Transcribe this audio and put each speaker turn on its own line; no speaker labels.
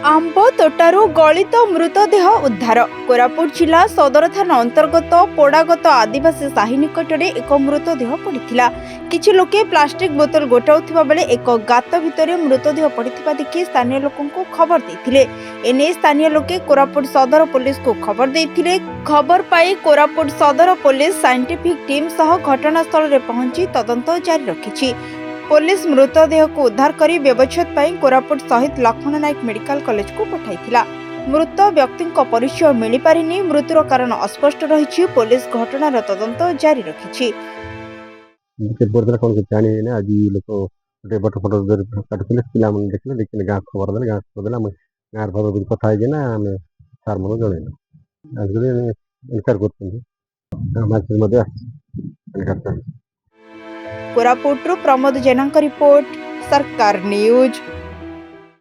आंब तोटारू गलित मृतदेह उद्धार। कोरापुट जिला सदर थाना अंतर्गत पोड़ागत आदिवासी साही निकटरे एक मृतदेह पड़िथिला। किछि लोके प्लास्टिक बोतल गोटाउथिबा बेले एक गात भितरे मृतदेह पड़िथिबा देखि स्थानीय लोकंकु खबर दैथिले। एने स्थानीय लोके कोरापुट सदर पुलिस को खबर दैथिले। खबर पाई कोरापुट सदर पुलिस साइंटिफिक टीम सह घटनास्थल रे पहुंची तदंत जारी रखिछि। पुलिस मृतदेह को उद्धार करी व्यवच्छेद पाई कोरापुट सहित लक्ष्मण नायक मेडिकल कॉलेज को पठाइथिला। मृत व्यक्ति परिचय मिली पारिनी। मृत्युर कारण अस्पष्ट रही। पुलिस घटनार तदंत जारी रखिछि।
आज लोक बट फटो काटुले पिला देखिले देखिले गाँ खबर देले गाँ खबर देले गाँ खबर कथा ना आम सार मन जन आज इनकार कर
कोरापुट प्रमोद जेना रिपोर्ट सरकार न्यूज।